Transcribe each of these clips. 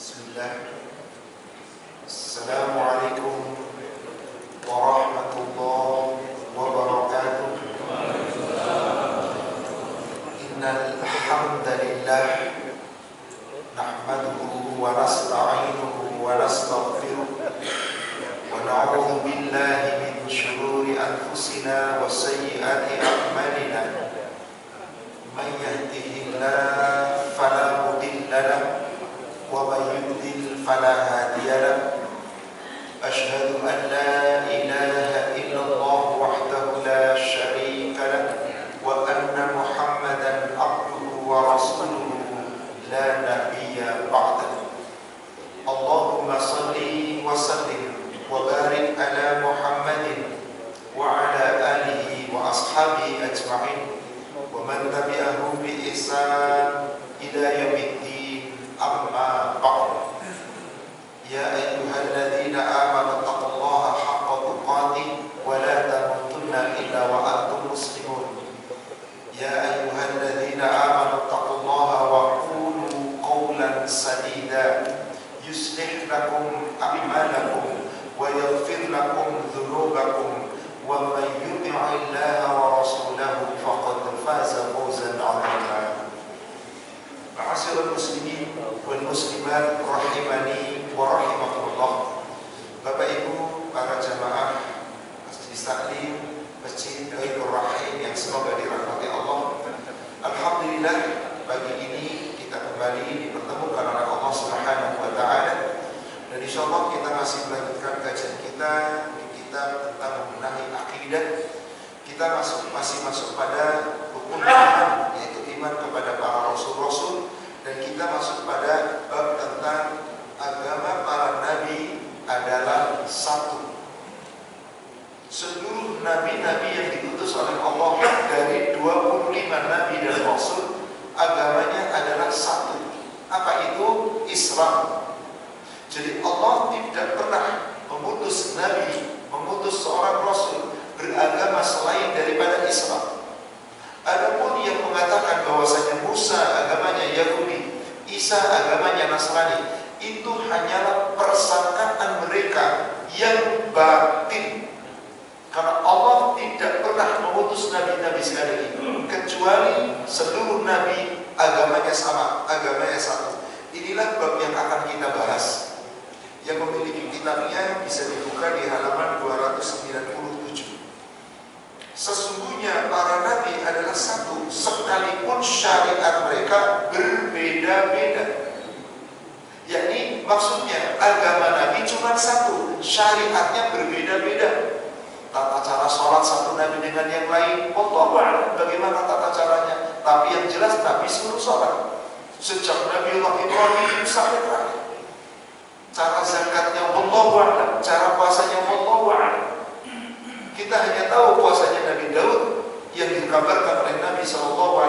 Bismillah. Assalamualaikum warahmatullahi wabarakatuh. Innal hamdalillah nahmaduhu wa nasta'inuhu wa nastaghfiruh wa na'udzu billahi min shururi anfusina wa sayyiati a'malina. May yahdihillahu fala mudilla lahu ومن يضلل فلا هادي له أشهد أن لا إله إلا الله وحده لا شريك له وأن محمدا عبده ورسوله لا نبي بعده اللهم صل وسلم وبارك على محمد وعلى آله وأصحابه أجمعين ومن تبعهم بإحسان إلى يوم الدين. أما بعد يا أيها الذين آمنوا اتقوا الله حق تقاته ولا تموتن إلا وأنتم مسلمون يا أيها الذين آمنوا اتقوا الله وقولوا قولا سديدا يصلح لكم أعمالكم ويغفر لكم ذنوبكم ومن يطع الله ورسوله فقد فاز فوزا عظيما. Ma'asyiral muslimin wal muslimat rahimani wa rahimakumullah. Bapak Ibu para jamaah Masjid Taklim Masjid Baitur Rahim yang semoga dirahmati Allah. Alhamdulillah pagi ini kita kembali dipertemukan oleh Allah Subhanahu wa taala dan insyaallah kita masih melanjutkan kajian kita di kitab tentang membenahi akidah. Kita masih masuk pada rukun iman, yaitu iman kepada para rasul-rasul, dan kita masuk pada bab tentang agama para nabi adalah satu. Seluruh nabi-nabi yang diutus oleh Allah dari 25 nabi dan rasul, agamanya adalah satu. Apa itu? Islam. Jadi Allah tidak pernah mengutus nabi, mengutus seorang rasul beragama selain daripada Islam. Adapun yang mengatakan bahwasanya Musa agamanya Yahudi, Isa agamanya Nasrani, itu hanyalah persangkaan mereka yang batin. Karena Allah tidak pernah mengutus nabi-nabi sekali ini, kecuali seluruh nabi agamanya sama, agamanya satu. Inilah bab yang akan kita bahas. Yang memiliki kitabnya bisa dibuka di halaman 297. Sesungguhnya para nabi adalah satu, sekalipun syariat mereka berbeda-beda. Yakni maksudnya agama nabi cuma satu, syariatnya berbeda-beda. Tata cara sholat satu nabi dengan yang lain, wallahu a'lam bagaimana tata caranya. Tapi yang jelas nabi suruh sholat sejak Nabi Allah Ibrahim sampai terakhir. Cara zakatnya wallahu a'lam, cara puasanya wallahu a'lam. Kita hanya tahu puasanya Nabi Daud yang dikabarkan oleh Nabi SAW,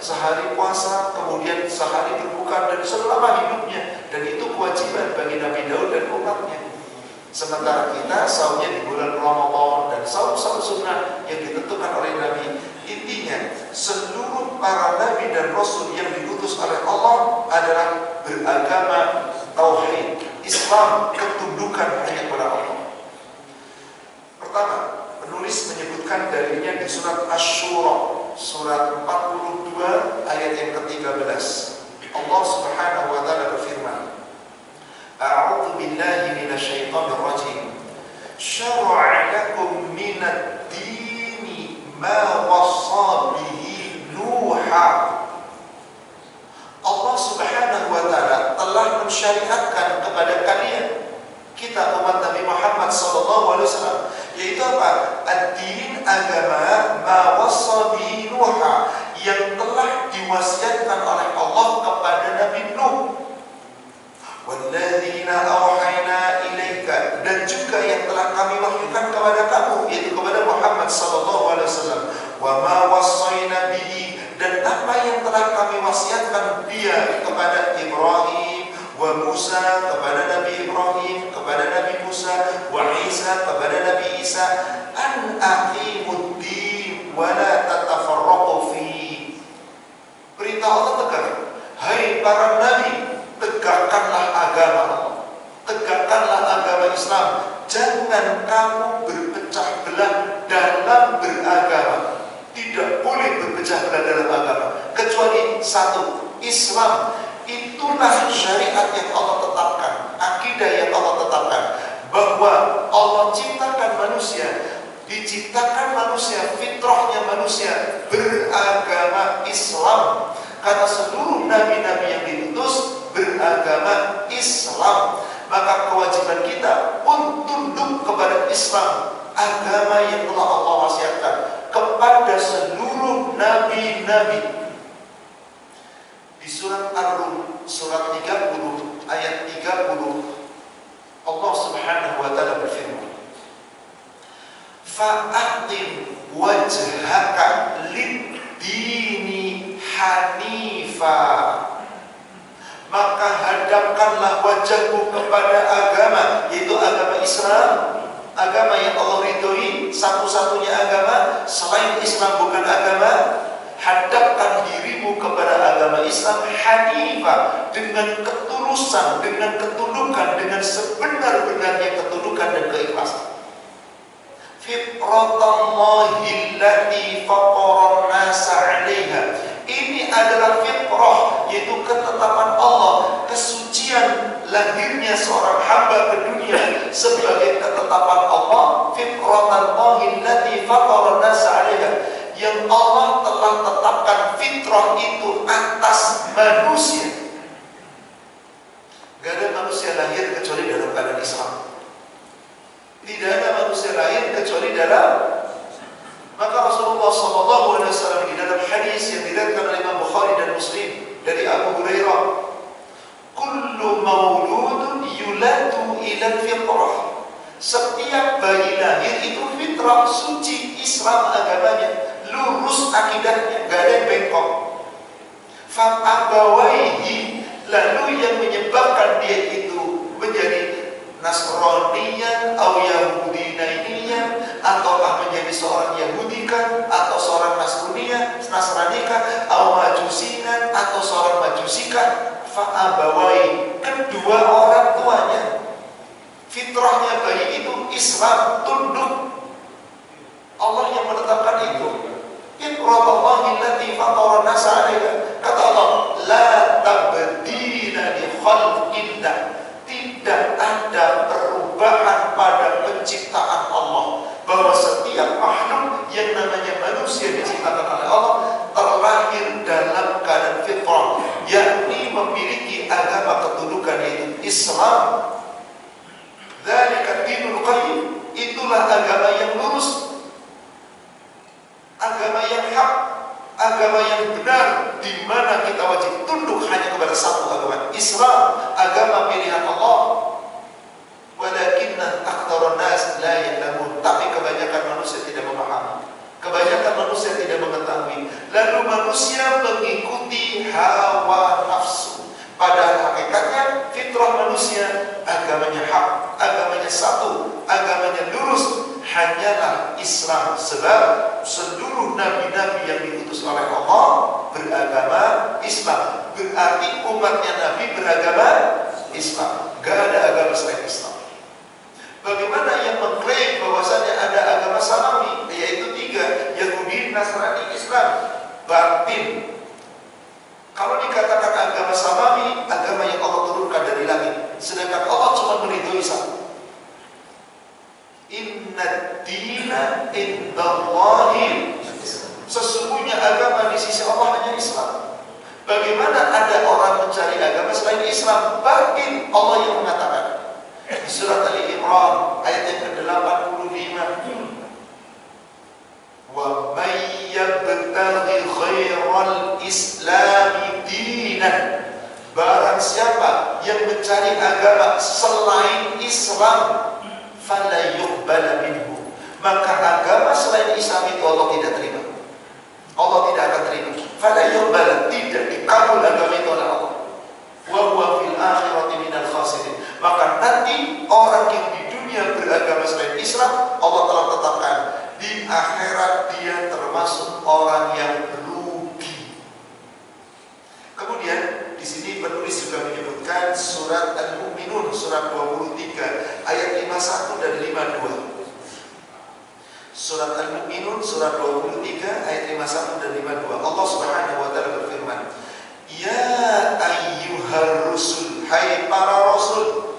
sehari puasa, kemudian sehari berbuka dan selama hidupnya, dan itu kewajiban bagi Nabi Daud dan umatnya. Sementara kita saumnya di bulan Ramadan dan saum-saum sunnah yang ditentukan oleh Nabi. Intinya seluruh para Nabi dan Rasul yang diutus oleh Allah adalah beragama tauhid, Islam, ketundukan hanya kepada Allah. Pertama, penulis menyebutkan dalilnya di surat Asy-Syura, surat 42 ayat yang ke-13. Allah Subhanahu wa taala berfirman, A'udzu billahi minasyaitonir rajim. Syara'a lakum minad-dini ma wassa bihi Nuha. Allah Subhanahu wa taala telah mensyariatkan kepada kalian, kita umat Nabi Muhammad SAW, yaitu apa? Ad-din, agama, ma wassa bihi Nuha, yang telah diwasiatkan oleh Allah kepada Nabi Nuh. Walladzina awhayna ilaika, dan juga yang telah kami wahyukan kepada kamu, yaitu kepada Muhammad SAW. Wa ma wassayna bihi, dan apa yang telah kami wasiatkan dia kepada Ibrahim, wa Musa, kepada Nabi Ibrahim, kepada Nabi Musa, wa Isa, kepada Nabi Isa, an aqimuddin wa la tatafarraqu fi. Perintah Allah tegar, hai para nabi, tegakkanlah agama Allah. Tegakkanlah agama Islam. Jangan kamu berpecah belah dalam beragama. Tidak boleh berpecah belah dalam agama, kecuali satu, Islam. Itulah syariat yang Allah tetapkan, akidah yang Allah tetapkan, bahwa Allah ciptakan manusia, diciptakan manusia, fitrahnya manusia beragama Islam. Karena seluruh nabi-nabi yang diutus beragama Islam, maka kewajiban kita untuk tunduk kepada Islam, agama yang telah Allah wasiatkan kepada seluruh nabi-nabi. Di surat Ar-Rum, surat 30, ayat 30, Allah Subhanahu wa ta'ala berfirman, fa'aqim wajhaka lid-dini hanifa, maka hadapkanlah wajahmu kepada agama, yaitu agama Islam, agama yang Allah ridhoi, satu-satunya agama. Selain Islam bukan agama. Hadapkan dirimu kepada agama Islam hanifah, dengan ketulusan, dengan ketundukan, dengan sebenar-benarnya ketundukan dan keikhlasan. Fitratallahi allati faqara an-nasa 'alaiha. Ini adalah fitrah, yaitu ketetapan Allah, kesucian lahirnya seorang hamba ke dunia sebagai ketetapan Allah. Fitratallahi allati faqara an-nasa 'alaiha, yang Allah telah tetapkan fitrah itu atas manusia. Gak ada manusia lahir kecuali dalam keadaan Islam. Tidak ada manusia lahir kecuali dalam. Maka Rasulullah SAW di dalam hadis yang diriwayatkan oleh Imam Bukhari dan Muslim dari Abu Hurairah, kullu mauludun yuladu ila fitrah. Setiap bayi lahir itu fitrah, suci, Islam agamanya, lurus akidahnya, gak ada yang bengkok. Fa'abawaihi, lalu yang menyebabkan dia itu menjadi Nasraniyan atau Yahudinainiyan, ataukah menjadi seorang Yahudikan atau seorang Nasranikan, atau Majusikan atau seorang Majusikan. Fa'abawaihi, kedua orang tuanya. Fitrahnya bayi itu Islam, tunduk. Allah yang menetapkan itu. Fitratallahi allati fatara an-nasa 'alaiha. Kata Allah, la tabdila li khalqillah. Tidak ada perubahan pada penciptaan Allah, bahwa setiap makhluk yang namanya manusia diciptakan oleh Allah terlahir dalam keadaan fitrah, yakni memiliki agama ketundukan, yaitu Islam. Dzalika dinul qayyim, itulah agama yang lurus, agama yang hak, agama yang benar, di mana kita wajib tunduk hanya kepada satu agama, Islam, agama pilihan Allah. Walakinna aktsarun nas la ya'lamun, tapi kebanyakan manusia tidak memahami, kebanyakan manusia tidak mengetahui. Lalu manusia mengikuti hawa nafsu. Padahal hakikatnya fitrah manusia, agamanya hak, agamanya satu, agamanya lurus, hanyalah Islam. Sebab seluruh nabi-nabi yang diutus oleh Allah beragama Islam. Berarti umatnya Nabi beragama Islam. Gak ada agama selain Islam. Bagaimana yang mengklaim bahwasanya ada agama samawi, yaitu tiga, Yahudi, Nasrani, Islam? Batin. Kalau dikatakan agama samawi, agama yang Allah turunkan dari langit, sedangkan Allah cuma meridhoi satu. Inna dina indallahi, sesungguhnya agama di sisi Allah hanya Islam. Bagaimana ada orang mencari agama selain Islam? Bahkan Allah yang mengatakan di surat Ali Imran ayat yang ke-85, wa may yabtaghi khairal islami dinan, barang siapa yang mencari agama selain Islam, fala yuqbala minhu, maka agama selain Islam itu Allah tidak terima. Allah tidak akan terima. Fala yuqbala, tidak dikabul agama itu oleh Allah. Wa huwa fil akhirati minal khasirin, maka nanti orang yang di dunia beragama selain Islam, Allah telah tetapkan di akhirat dia termasuk orang yang rugi. Kemudian di sini penulis juga menyebutkan surat surat Al-Mu'minun surat 23 ayat 51 dan 52. Surat Al-Mu'minun surat 23 ayat 51 dan 52. Allah Subhanahu wa taala berfirman, "Ya ayyuhar rusul, hai para rasul,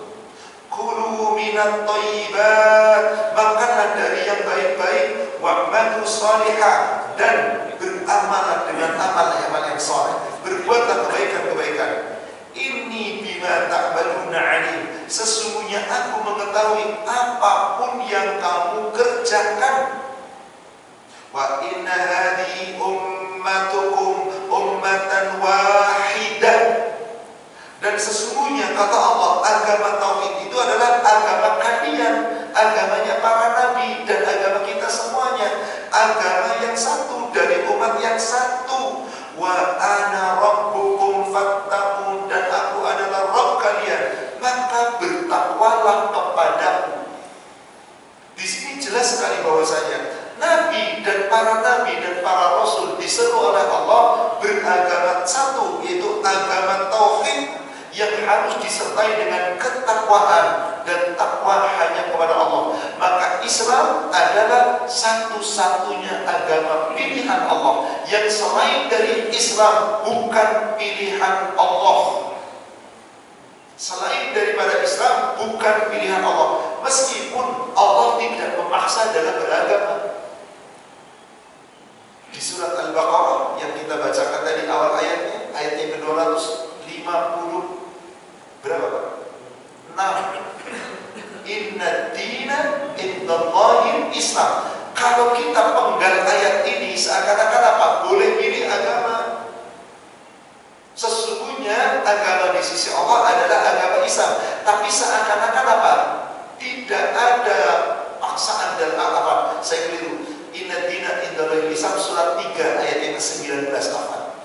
kulu minat thayyibat, makanlah dari yang baik-baik, wa'malu salihah, dan beramal dengan amal-amal yang saleh, berbuatlah kebaikan-kebaikan. Inni bima ta'maluna alim, sesungguhnya aku mengetahui apapun yang kamu kerjakan. Wa inna hadhihi ummatukum ummatan wahidah, dan sesungguhnya kata Allah, agama tauhid itu adalah agama kalian, agamanya para nabi dan agama kita semuanya, agama yang satu dari umat yang satu. Wa ana rabbukum fattaqun, dan aku adalah Rabb kalian, maka bertakwalah kepadaku." Di sini jelas sekali bahwasanya nabi dan para rasul diseru oleh Allah beragama satu, yaitu agama tauhid yang harus disertai dengan ketakwaan, dan takwa hanya kepada Allah. Maka Islam adalah satu-satunya agama pilihan Allah, yang selain dari Islam bukan pilihan Allah. Selain daripada Islam bukan pilihan Allah, meskipun Allah tidak memaksa dalam beragama. Di surat Al-Baqarah yang kita bacakan tadi awal ayatnya, ayat yang ke-250 berapa Pak? 6. Inna dina indallahil Islam. Kalau kita penggal ayat ini seakan-akan apa? Boleh pilih agama. Sesungguhnya agama di sisi Allah adalah agama Islam, tapi seakan-akan apa? Tidak ada paksaan dan apa? Saya keliru. Inna dina indallahil Islam surat 3 ayat yang ke-19 apa?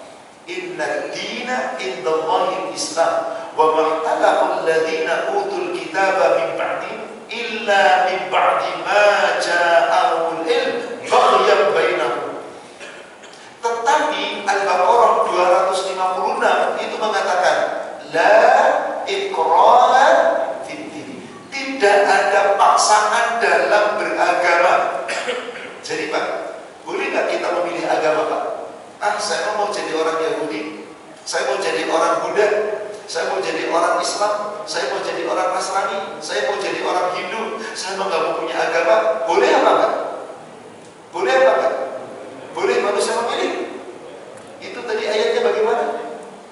Inna dina indallahil Islam wa ma'talaqul ladzina utul kitaba min ba'di illa min ba'di ma ja'ahul ilm baghyan bainahum. Tetapi Al-Baqarah 256 itu mengatakan la ikraha fid din, tidak ada paksaan dalam beragama. Jadi Pak, boleh nggak kita memilih agama Pak? Saya mau jadi orang Yahudi, saya mau jadi orang Buddha, saya mau jadi orang Islam, saya mau jadi orang Nasrani, saya mau jadi orang Hindu, saya mau nggak mau punya agama. Boleh apa enggak? Boleh apa enggak? Boleh manusia memilih. Itu tadi ayatnya bagaimana?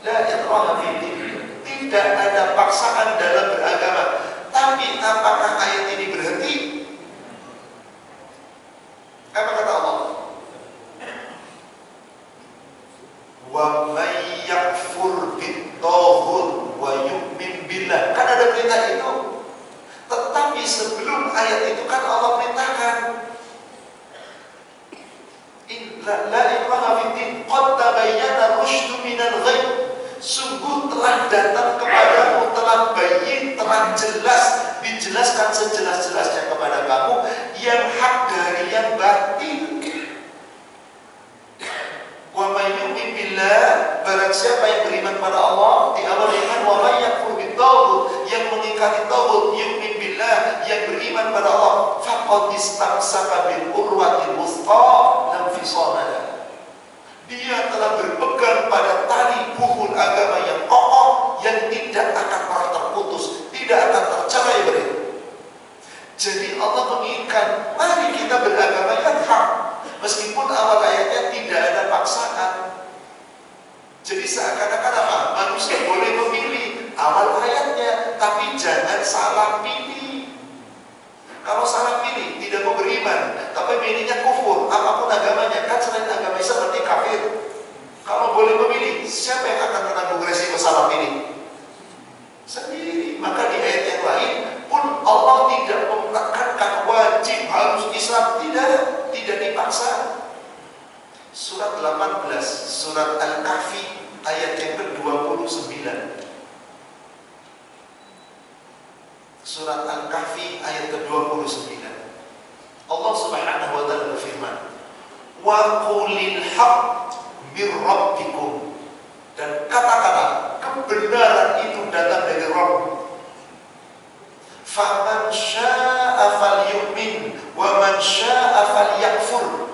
La ikraha fid din. Tidak ada paksaan dalam beragama. Tapi apakah ayat ini berhenti? Apa kata Allah? Wa may yakfur bit-taghut wa yu'min billah. Kan ada perintah itu. Tetapi sebelum ayat itu kan Allah perintahkan, la ikraha fid din qad tabayyana rusydu minal ghayy. Sungguh telah datang kepadamu, telah bayyin, telah jelas, dijelaskan sejelas-jelasnya kepada kamu yang hak dari yang batil. Wa may yu'min billah, barang siapa yang beriman pada Allah, diawali dengan wa may yakfur bit-taghut, yang mengingkari taghut, yu'min billah, yang beriman pada Allah, faqad istamsaka bil urwatil wuthqa lam fisama laha. Dia telah berpegang pada tali buhul agama yang kokoh, yang tidak akan pernah terputus, tidak akan tercerai-berai. Jadi Allah menginginkan, mari kita beragama yang hak, meskipun awal ayatnya tidak ada paksaan. Jadi seakan-akan apa? Manusia boleh memilih awal ayatnya, tapi jangan salah pilih. Kalau salah pilih, tidak mau beriman, tapi pilihnya kufur, apapun agamanya, kan selain agama Islam berarti kafir. Kalau boleh memilih, siapa yang akan menanggung resiko salah pilih? Sendiri. Maka di ayat yang lain pun Allah tidak menekankan wajib harus Islam, tidak dipaksa. Surat 18, surat Al-Kahfi ayat yang ke-29. Surat Al-Kahfi ayat ke-29. Allah Subhanahu wa taala berfirman, "Wa qulil haqq mir rabbikum." Dan katakanlah kebenaran itu datang dari Rabb. faman syaa'a falyu'min wa man syaa'a falyakfur.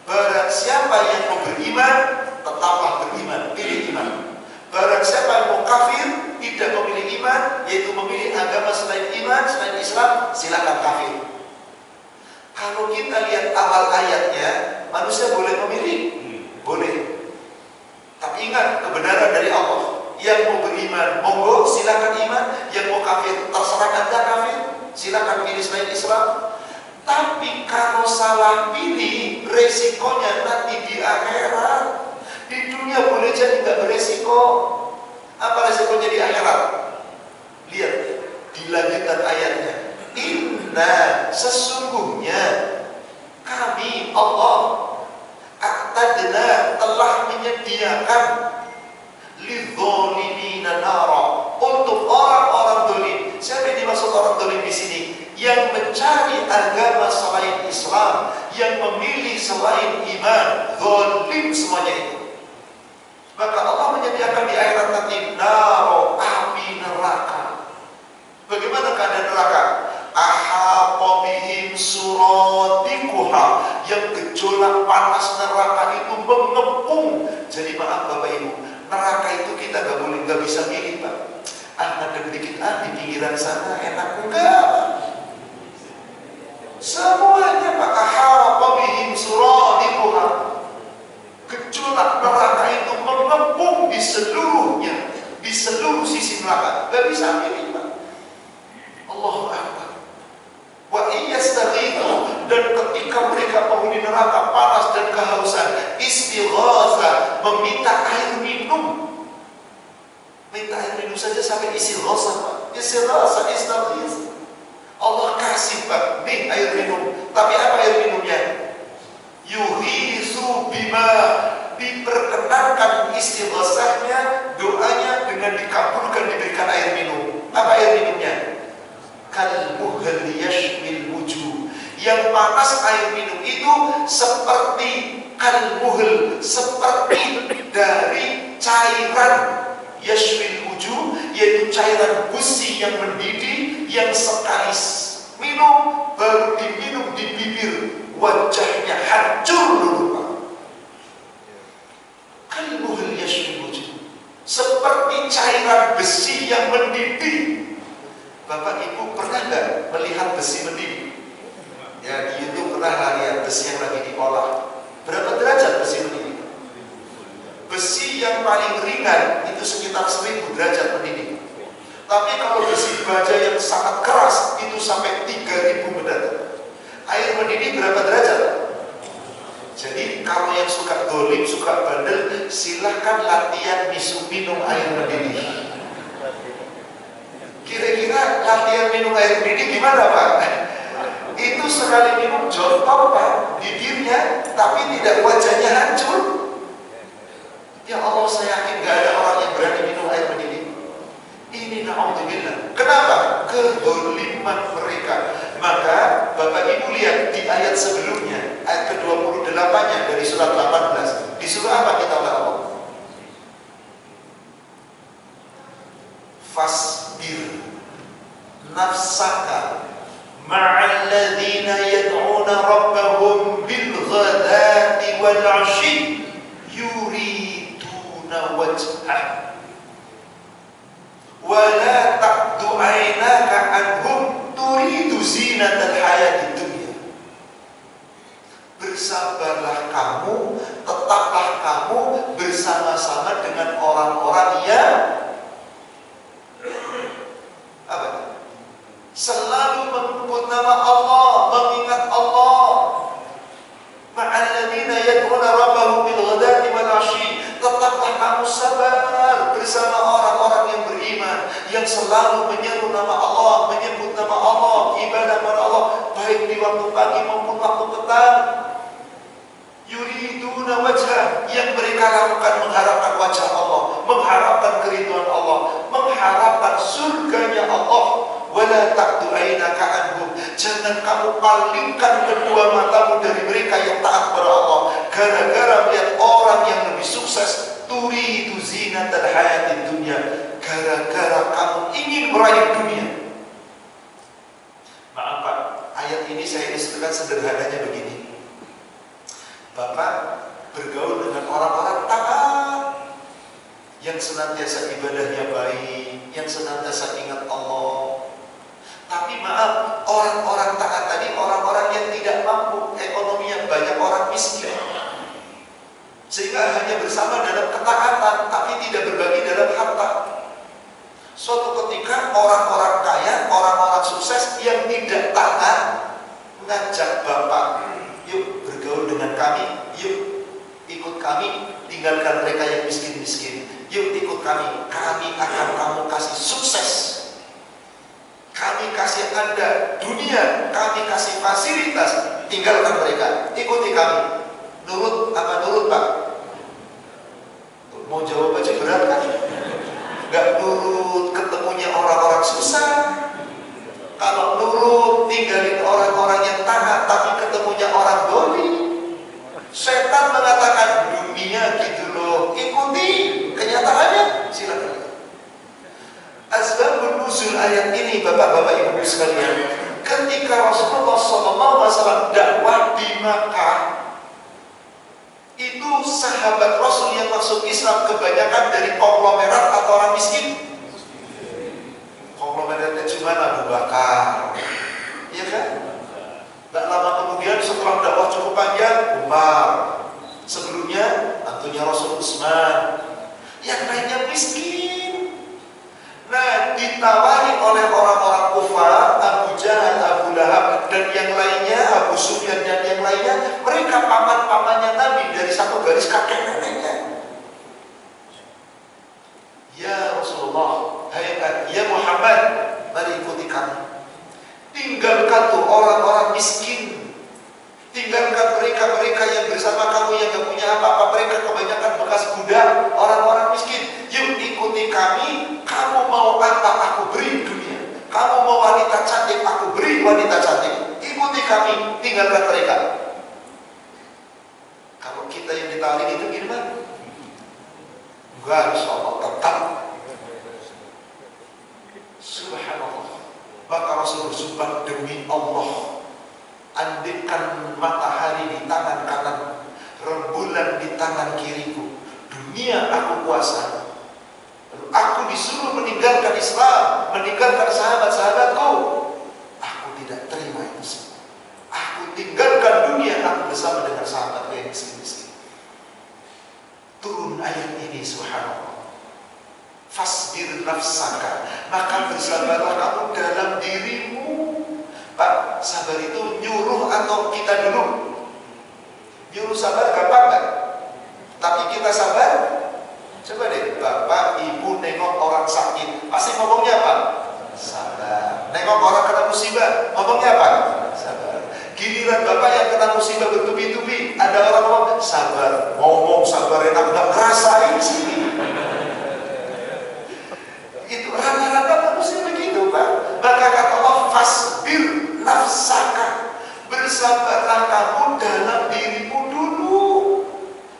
Barang siapa yang mau beriman, tetaplah beriman, pilih iman. Barang siapa yang mau kafir, tidak memilih iman, yaitu memilih agama selain iman, selain Islam, silakan kafir. Kalau kita lihat awal ayatnya, manusia boleh memilih? Boleh. Tapi ingat, kebenaran dari Allah. Yang mau beriman, monggo silakan iman. Yang mau kafir, terserah Anda kafir, silakan pilih selain Islam. Tapi kalau salah pilih, resikonya nanti di akhirat. Di dunia boleh jadi nggak beresiko. Apa resikonya di akhirat? Lihat, dilanjutkan ayatnya. Inna, sesungguhnya kami Allah a'tadna, telah menyediakan lidzolimina nara, untuk orang-orang dolim. Siapa yang dimaksud orang dolim di sini? Yang mencari agama selain Islam, yang memilih selain iman, dolim semuanya itu. Maka Allah menyediakan di akhirat nanti naro, api neraka. Bagaimana keadaan neraka? Ahata bihim suradikuha, yang gejolak panas neraka itu mengepung. Jadi maaf Bapak Ibu, neraka itu kita gak bisa milih Pak. Ngadep dikit di pinggiran sana enak, enggak. Semuanya Pak, ahata bihim suradikuha, gejolak neraka itu mengepung di seluruhnya, di seluruh sisi neraka. Gak bisa milih Pak. Allahu Akbar. Wa iyastaghithu, dan ketika mereka penghuni neraka panas dan kehausan, istighatha, meminta air minum. Minta air minum saja sampai istighatha Pak. Istighatha, istaghith. Allah kasih Pak, nih air minum. Tapi apa air minumnya? Yuhisu bima, diperkenankan istighatsahnya, doanya dengan dikabulkan, diberikan air minum. Apa air minumnya? Kalmuhal yashmil wujuh, yang panas air minum itu seperti kalmuhal, seperti dari cairan yashmil wujuh, yaitu cairan busi yang mendidih, yang sekali minum baru diminum di bibir, wajahnya hancur dulu Pak. Kalmuhal yashmil wujuh, seperti cairan besi yang mendidih. Bapak Ibu pernah nggak melihat besi mendidih? Ya, di YouTube pernah lah lihat besi yang lagi diolah. Berapa derajat besi mendidih? Besi yang paling ringan itu sekitar 1000 derajat mendidih. Tapi kalau besi baja yang sangat keras itu sampai 3000 derajat. Air mendidih berapa derajat? Jadi kalau yang suka dolim, suka bandel, silahkan latihan minum air mendidih. Kira-kira latihan minum air mendidih gimana Pak? Itu sekali minum jontor Pak, bibirnya, tapi tidak wajahnya hancur. Ya Allah, saya yakin gak ada orang yang berani minum air mendidih. Ini na'udzubillah. Kenapa? Kedoliman mereka. Maka Bapak Ibu lihat di ayat sebelumnya, ayat ke-28-nya dari surat 18. Di surah apa kita oleh Allah? Fasbir nafsaka ma'al ladzina yad'una rabbahum bil ghadati wal 'ashi yuriduna wajhah wa la ta'du 'ainaka anhum turidu zinatal hayatid dunya. Bersabarlah kamu, tetaplah kamu bersama-sama dengan orang-orang yang apa? Selalu menyebut nama Allah, mengingat Allah. Ma'alladzina yad'una rabbahum bil ghadati wal 'ashi. Tetaplah kamu sabar bersama orang-orang yang beriman, yang selalu menyeru nama Allah, menyebut nama Allah, ibadah kepada Allah, baik di waktu pagi maupun waktu petang. Yuriduna wajhah, yang mereka lakukan mengharapkan wajah Allah, mengharapkan keridhaan Allah, mengharapkan surganya Allah. Wala ta'du 'ainaka anhum, jangan kamu palingkan kedua matamu dari mereka yang taat kepada Allah, gara-gara melihat orang yang lebih sukses. Turidu zinatal hayatid dunya, gara-gara kamu ingin meraih dunia. ceritakan sederhananya begini. Bapak bergaul dengan orang-orang taat, yang senantiasa ibadahnya baik, yang senantiasa ingat Allah. Tapi maaf, orang-orang taat tadi orang-orang yang tidak mampu, ekonominya banyak orang miskin, sehingga hanya bersama dalam ketaatan, tapi tidak berbagi dalam harta. Suatu ketika orang-orang kaya, orang-orang sukses yang tidak taat mengajak Bapak, yuk bergaul dengan kami, yuk ikut kami, tinggalkan mereka yang miskin-miskin, yuk ikut kami akan kamu kasih sukses, kami kasih Anda dunia, kami kasih fasilitas, tinggalkan mereka, ikuti kami. Nurut apa nurut Pak? Mau jawab aja berat kan? Gak nurut ketemunya orang-orang susah. Kalau nurut tinggalin orang-orang yang taat, tapi ketemunya orang doli. Setan mengatakan dunia gitu loh, ikuti kenyataannya, silakan. Asbabun nuzul ayat ini Bapak-bapak Ibu sekalian, ketika Rasulullah SAW dakwah di Makkah, itu sahabat Rasul yang masuk Islam kebanyakan dari konglomerat atau orang miskin. Konglomeratnya cuma Abu Bakar, iya kan? Gak lama kemudian setelah dakwah cukup panjang, Umar. Sebelumnya tentunya Rasul Utsman. Yang lainnya miskin. Nah, ditawari oleh orang-orang kufar, Abu Jahal, Abu Lahab, dan yang lainnya, Abu Sufyan dan yang lainnya, mereka paman-pamannya Nabi dari satu garis kakek neneknya. Ya Rasulullah, ya Muhammad, mari ikuti kami. Tinggalkan tuh orang-orang miskin. Tinggalkan mereka-mereka yang bersama kamu yang gak punya apa-apa. Mereka kebanyakan bekas budak, orang-orang miskin. Yuk ikuti kami. Kamu mau apa, aku beri dunia. Kamu mau wanita cantik, aku beri wanita cantik. Ikuti kami, tinggalkan mereka. Kalau kita yang ditawarin itu gimana? Enggak, insya Allah tetap. Subhanallah. Maka Rasul bersumpah, demi Allah, andaikan matahari di tangan kanan, rembulan di tangan kiriku, dunia aku kuasa, lalu aku disuruh meninggalkan Islam, meninggalkan sahabat-sahabatku, aku tidak terima itu semua. Aku tinggalkan dunia, aku bersama dengan sahabatku yang miskin-miskin. Turun ayat ini, subhanallah. Fasbir nafsaka, maka bersabarlah kamu dalam dirimu. Pak, sabar itu nyuruh atau kita dulu? Nyuruh sabar gampang kan? Tapi kita sabar? Coba deh, Bapak, Ibu nengok orang sakit, pasti ngomongnya apa? Sabar. Nengok orang kena musibah, ngomongnya apa? Sabar. Giliran Bapak yang kena musibah bertubi-tubi, ada orang ngomong sabar. Ngomong sabar enak, gak ngerasain sih. Itu rata-rata manusia begitu Pak. Maka kata Allah, fasbir nafsaka, bersabarlah kamu dalam dirimu dulu.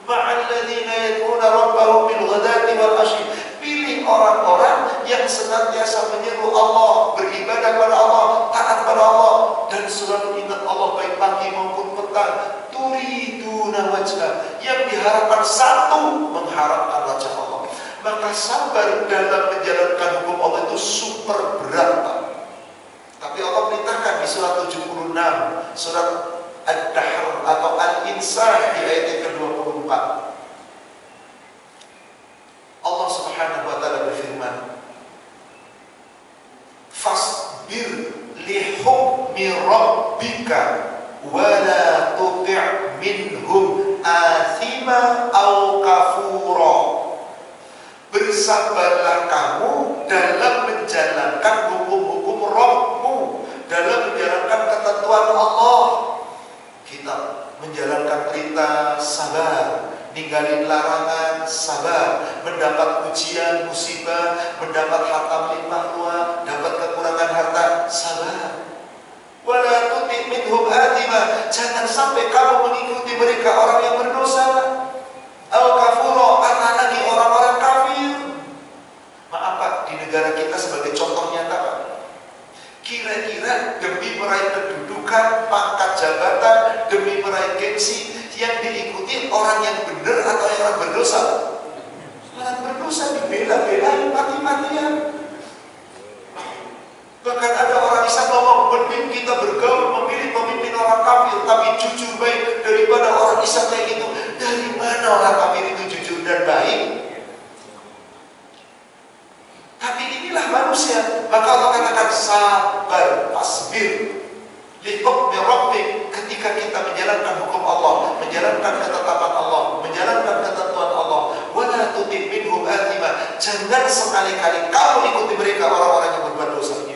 Ma'alladzina yad'una rabbahum bil ghadati wal ashi. Pilih orang-orang yang senantiasa menyeru Allah, beribadah kepada Allah, taat pada Allah, dan selalu ingat Allah baik pagi maupun petang. Turiduna wajhah, yang diharapkan satu, mengharapkan wajah Allah. Maka sabar dalam menjalankan hukum Allah itu super berat Pak. Tapi Allah perintahkan di surat 76, surat Ad-Dahr atau Al-Insan di ayat yang ke-24. Allah Subhanahu wa taala berfirman, fasbir li hukmi rabbika wa la tuti' minhum athima aw kafura. Bersabarlah kamu dalam menjalankan hukum-hukum Rabbmu, dalam menjalankan ketentuan Allah. Kita menjalankan perintah, sabar. Ninggalin larangan, sabar. Mendapat ujian, musibah, mendapat harta melimpah ruah, dapat kekurangan harta, sabar. Wala tuti' minhum athima, jangan sampai kamu mengikuti mereka orang yang berdosa. Al-kafuro, lagi orang-orang kafir. Maaf Pak, di negara kita sebagai contoh nyata Pak, kira-kira demi meraih kedudukan, pangkat jabatan, demi meraih gengsi, yang diikuti orang yang benar atau yang berdosa? Orang berdosa dibela-belain mati-matian. Bahkan ada orang Islam ngomong, mending kita bergaul memilih pemimpin orang kafir tapi jujur baik daripada orang Islam kayak gitu. Dari mana orang kafir itu jujur dan baik? Tapi inilah manusia. Maka Allah katakan sabar, fasbir li hukmi rabbik. Ketika kita menjalankan hukum Allah, menjalankan ketetapan Allah, menjalankan ketentuan Allah, wala tuti' minhum athima. Jangan sekali-kali kamu ikuti mereka, orang-orang yang berbuat dosa.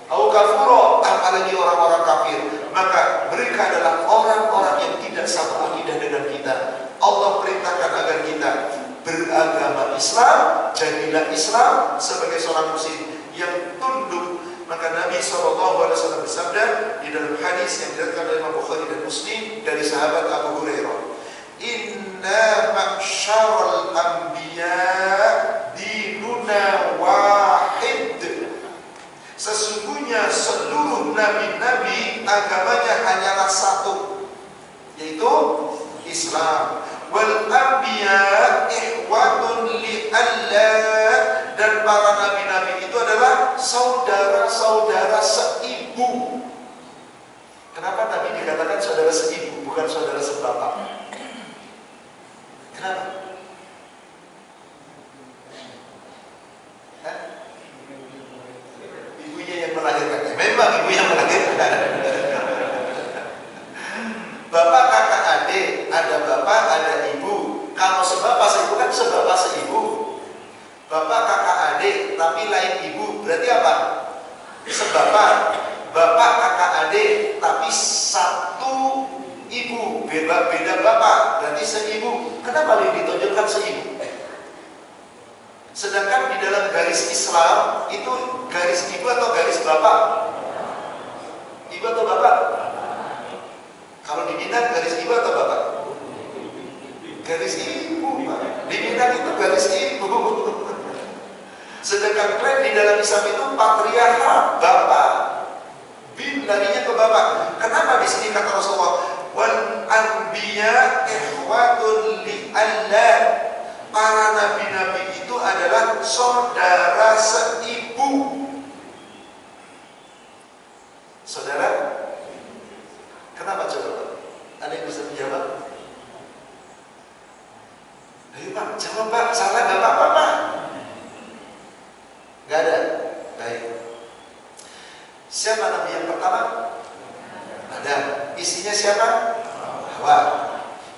Au kafuro, apalagi orang-orang kafir. Maka mereka adalah orang-orang yang tidak satu akidah dengan kita. Allah perintahkan agar kita beragama Islam, jadilah Islam sebagai seorang muslim yang tunduk. Maka Nabi SAW bersabda di dalam hadis yang diriwayatkan oleh Imam Bukhari dan Muslim dari sahabat Abu Hurairah, inna ma'syaral anbiya dinuna wahid. Sesungguhnya seluruh nabi-nabi agamanya hanyalah satu, yaitu Islam. Wal anbiya ihwatun li Allah, dan para nabi-nabi itu adalah saudara-saudara seibu. Kenapa Nabi dikatakan saudara seibu, bukan saudara sebapak? Kenapa? Ibunya yang melahirkan. Memang ibu yang melahirkan. Bapak, kakak, adik, ada bapak, ada ibu. Kalau sebapak seibu kan sebapak seibu. Bapak, kakak, adik, tapi lain ibu, berarti apa? Sebapak. Bapak, kakak, adik, tapi satu ibu, beda bapak, berarti seibu. Kenapa ditunjukkan seibu? Sedangkan di dalam garis Islam itu garis ibu atau garis bapak? Ibu atau bapak? Kalau di Minang garis ibu atau bapak? Garis ibu, Pak. Di Minang itu garis ibu. Sedangkan tren di dalam Islam itu patriarkat, bapak. Bin larinya ke bapak. Kenapa di sini kata Rasulullah, wal anbiya ikhwatun li Allah. Para nabi-nabi itu adalah saudara seibu. Saudara? Kenapa coba? Ada yang bisa menjawab? Ayo Pak, jawab Pak. Salah nggak apa-apa Pak? Nggak ada. Baik. Siapa nabi yang pertama? Adam. Isinya siapa? Hawa.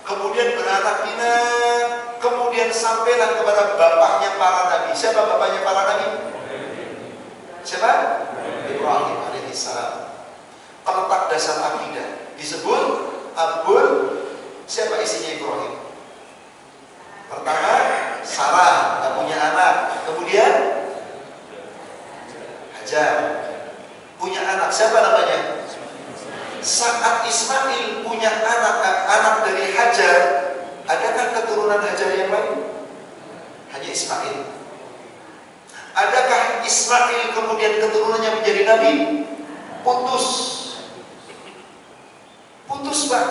Kemudian beranak pinak. Kemudian sampailah kepada bapaknya para nabi. Siapa bapaknya para nabi? Siapa? Ibrahim alaihissalam. Peletak dasar akidah. Disebut Abul. Siapa isinya Ibrahim? Pertama, Sarah, tak punya anak. Kemudian Hajar, punya anak. Siapa namanya? Saat Ismail punya anak dari Hajar, adakah keturunan Hajar yang lain? Hanya Ismail. Adakah Ismail kemudian keturunannya menjadi nabi? Putus. Putus Pak.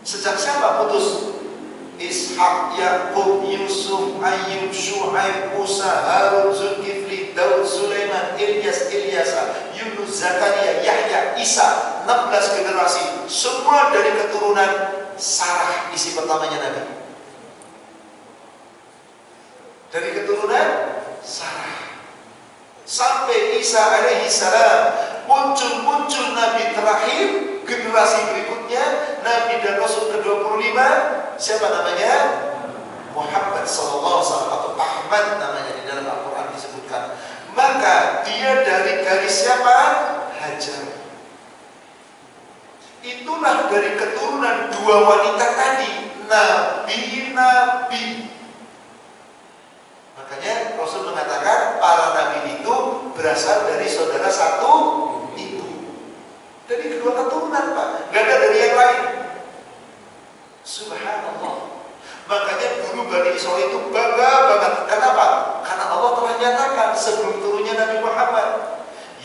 Sejak siapa putus? Ishak, Yakub, Yusuf, Ayyub, Syuaib, Musa, Harun, Zulkifli, Daud, Sulaiman, Ilyas, Ilyasa, Yunus, Zakaria, Yahya, Isa. 16 generasi. Semua dari keturunan Sarah, isi pertamanya Nabi. Dari keturunan Sarah. Sampai Isa alaihi salam muncul Nabi terakhir, generasi berikutnya Nabi dan Rasul ke-25. Siapa namanya? Muhammad sallallahu alaihi wasallam atau Ahmad namanya di dalam Al-Quran disebutkan. Maka dia dari garis siapa? Hajar. Itulah dari keturunan dua wanita tadi, nabi-nabi. Makanya Rasul mengatakan para nabi itu berasal dari saudara satu itu. Dari kedua keturunan Pak, gak ada dari yang lain. Subhanallah. Makanya dulu Bani Israil itu bangga banget. Kenapa? Karena Allah telah nyatakan sebelum turunnya Nabi Muhammad,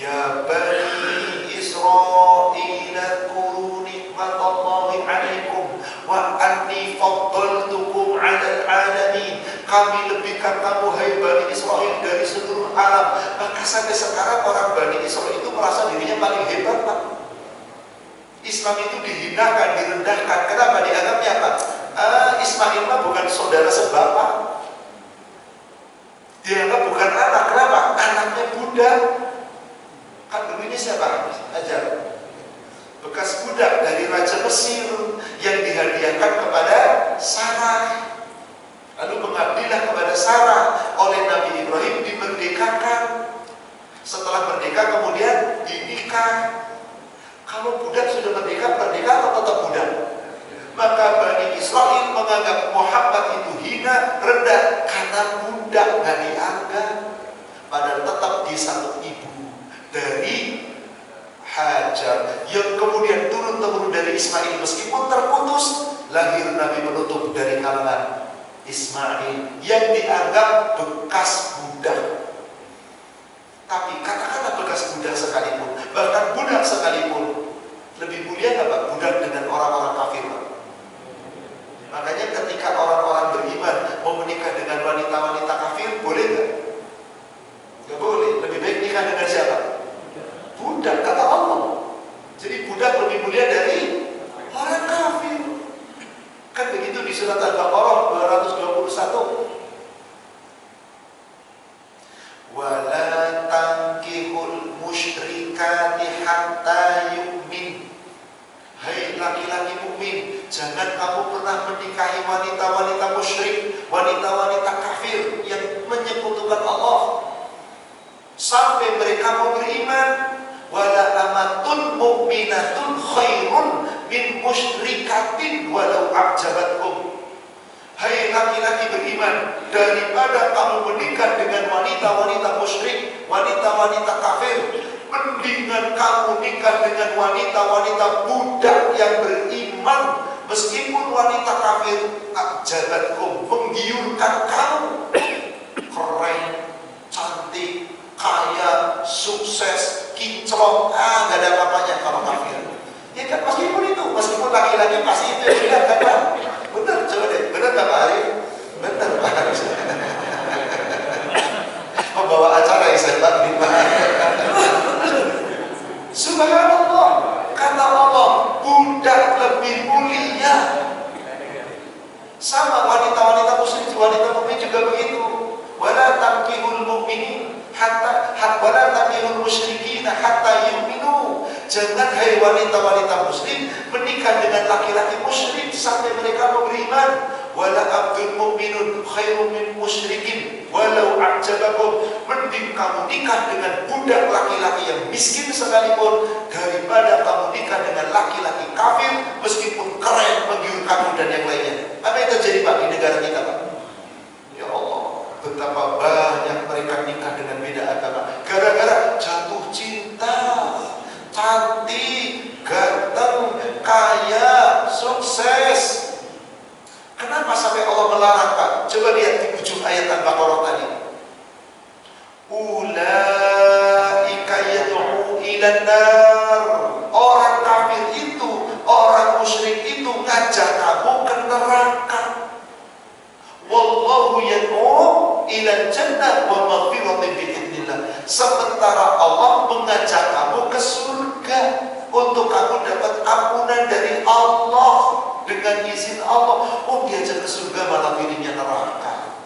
ya Bani Israil kuru Maka sampai sekarang orang Bani Israil itu merasa dirinya paling hebat, Pak. Islam itu dihinakan, direndahkan. Kenapa? Dianggapnya apa? Ismail mah bukan saudara sebapak. Dianggap bukan anak. Kenapa? Anaknya budak. Kan dulunya siapa? Ajar. Bekas budak dari Raja Mesir yang dihadiahkan kepada Sarah. Lalu mengabdilah kepada Sarah oleh Nabi Ibrahim, dimerdekakan. Setelah merdeka kemudian dinikah. Kalau budak sudah merdeka atau tetap budak? Maka Bani Israil menganggap Muhammad itu hina, rendah karena budak, nggak dianggap. Padahal tetap di satu ibu dari Hajar yang kemudian turun-temurun dari Ismail. Meskipun terputus, lahir Nabi penutup dari kalangan Ismail yang dianggap bekas budak. Tapi katakanlah bekas budak sekalipun, bahkan budak sekalipun, lebih mulia nggak Pak budak dengan orang-orang kafir, Pak? Makanya ketika orang-orang beriman mau menikah dengan wanita-wanita kafir, boleh nggak? Nggak boleh. Lebih baik nikah dengan siapa? Budak, kata Allah. Jadi budak lebih mulia dari orang kafir. Kan begitu di surat Al-Baqarah 221. Wala tankihul musyrikati hatta yu'min. Hai laki-laki mukmin, jangan kamu pernah menikahi wanita-wanita musyrik, wanita-wanita kafir yang menyekutukan Allah sampai mereka mau beriman. Wala amatun mu'minatun khairun min musyrikatin walau a'jabatkum. Hai laki-laki beriman, daripada kamu menikah dengan wanita-wanita musyrik, wanita-wanita kafir, mendingan kamu nikah dengan wanita-wanita budak yang beriman. Meskipun wanita kafir a'jabatkum, menggiurkan kamu, keren, cantik, kaya, sukses, kinclong, gak ada apa-apanya kalau kafir. Ya kan meskipun laki-laki pasti itu yang bilang kan Pak? Benar, coba deh, benar gak Pak Arif? Benar Pak Arif. Membawa acara yang saya Pak Bima. Subhanallah, kata Allah, budak lebih mulia. Sama wanita-wanita muslim, wanita mukmin juga begitu. Wala tankihul mu'minin hatta wala tankihul musyrikin hatta yu'minu. Jangan hai wanita-wanita muslim menikah dengan laki-laki musyrik sampai mereka beriman. Wala abdul mu'minun khairun min musyrikin walau a'jabakum. Mending kamu nikah dengan budak laki-laki yang miskin sekalipun daripada kamu nikah dengan laki-laki kafir meskipun keren, menggiurkan dan yang lainnya. Apa yang terjadi Pak di negara kita Pak? Ya Allah, betapa banyak mereka nikah dengan beda agama gara-gara jatuh cinta. Cantik, ganteng, kaya, sukses. Kenapa sampai Allah melarang Pak? Coba lihat di ujung ayat Al-Baqarah tadi. Ulaika yad'u ilan nar. Orang kafir itu, orang musyrik itu ngajak kamu ke neraka. Wallahu yad'u ilan jannah wa maghfiratin bi'idznillah. Sementara Allah mengajak kamu ke surga untuk kamu dapat ampunan dari Allah dengan izin Allah. Oh, diajak ke surga malah pilihnya neraka.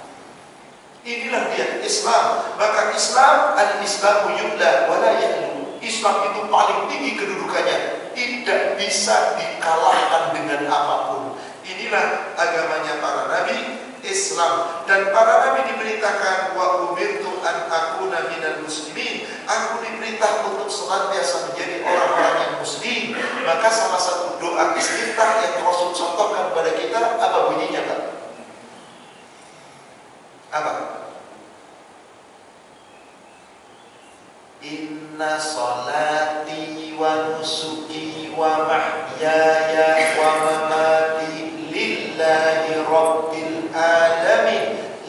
Inilah dia Islam. Maka Islam, al-Islamu yu'la wa la ya'lu. Islam itu paling tinggi kedudukannya, tidak bisa dikalahkan dengan apapun. Inilah agamanya para nabi, Islam. Dan para nabi diberitakan wa umirtu an akuna minal muslimin. Aku diperintah untuk senantiasa menjadi orang-orang yang muslim. Maka salah satu doa istiftah yang Rasul contohkan kepada kita apa bunyinya Pak? Apa? Inna salati wa nusuki wa mahyaya wa mamati lillahi rabbil alamin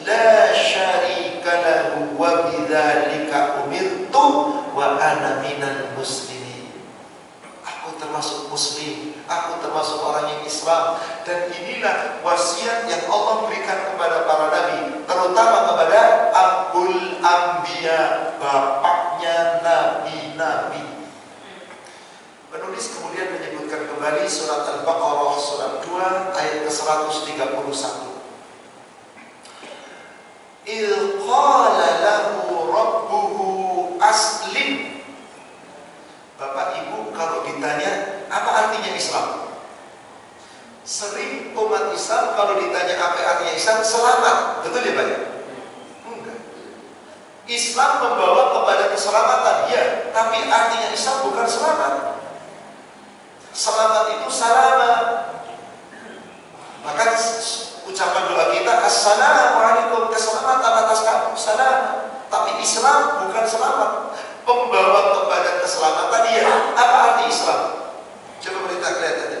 la syarika lahu wa bidzalika umirtu wa ana minal muslimin. Aku termasuk muslim, aku termasuk orang yang Islam. Dan inilah wasiat yang Allah berikan kepada para nabi, terutama kepada Abul Anbiya, bapak 131. Il qala lahu rabbuhu aslim. Bapak Ibu kalau ditanya apa artinya Islam, sering umat Islam kalau ditanya apa artinya Islam, selamat. Betul ya Pak? Enggak. Islam membawa kepada keselamatan, ya, tapi artinya Islam bukan selamat. Selamat itu salama. Maka ucapan doa kita, assalamualaikum, keselamatan atas kamu, salam. Tapi Islam bukan selamat. Pembawa kepada keselamatan, ya. Apa arti Islam? Coba kita lihat aja.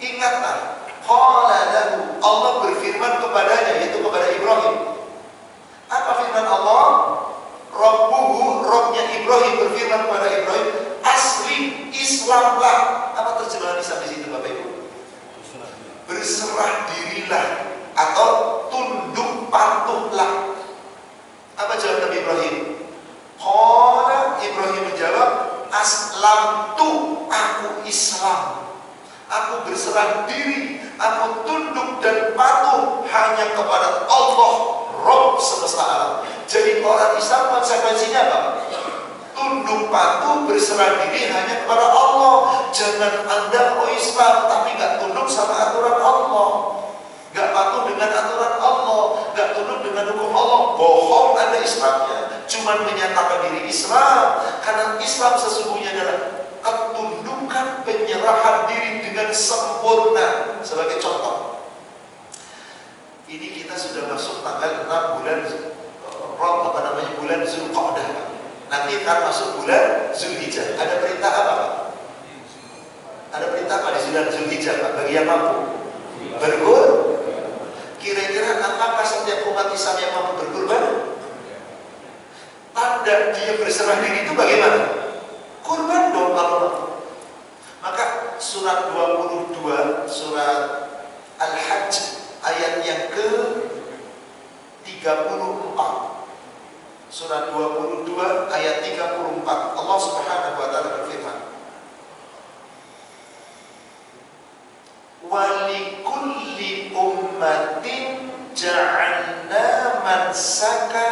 Ingatlah, qala lahu, Allah berfirman kepadanya, yaitu kepada Ibrahim. Apa firman Allah? Rabbuhu, Rabbnya Ibrahim berfirman kepada Ibrahim, aslim, Islamlah. Apa terjemahan Islam di situ Bapak Ibu? Berserah dirilah atau tunduk patuhlah. Apa jawab Nabi Ibrahim? Qala, Ibrahim menjawab, aslamtu, aku Islam. Aku berserah diri, aku tunduk dan patuh hanya kepada Allah, Rabb semesta alam. Jadi orang Islam konsekuensinya apa? Tunduk patuh, berserah diri hanya kepada Allah. Jangan Anda Islam tapi nggak tunduk sama aturan Allah, nggak patuh dengan aturan Allah, nggak tunduk dengan hukum Allah. Bohong Anda Islamnya, cuma menyatakan diri Islam. Karena Islam sesungguhnya adalah ketundukan, penyerahan diri dengan sempurna. Sebagai contoh, ini kita sudah masuk tanggal 6 bulan bulan Zulqa'dah. Nanti akan masuk bulan Zulhijjah. Ada perintah apa Pak? Ada perintah apa di bulan Zulhijjah Pak? Bagi yang mampu berkurban. Kira-kira apakah setiap umat Islam yang mampu berkurban? Tanda dia berserah diri itu bagaimana? Kurban dong kalau mampu. Maka surat 22, surat Al-Hajj ayat yang ke-34. Surat 22 ayat 34, Allah Subhanahu wa taala berfirman, "Wa likulli ummatin ja'alna mansaka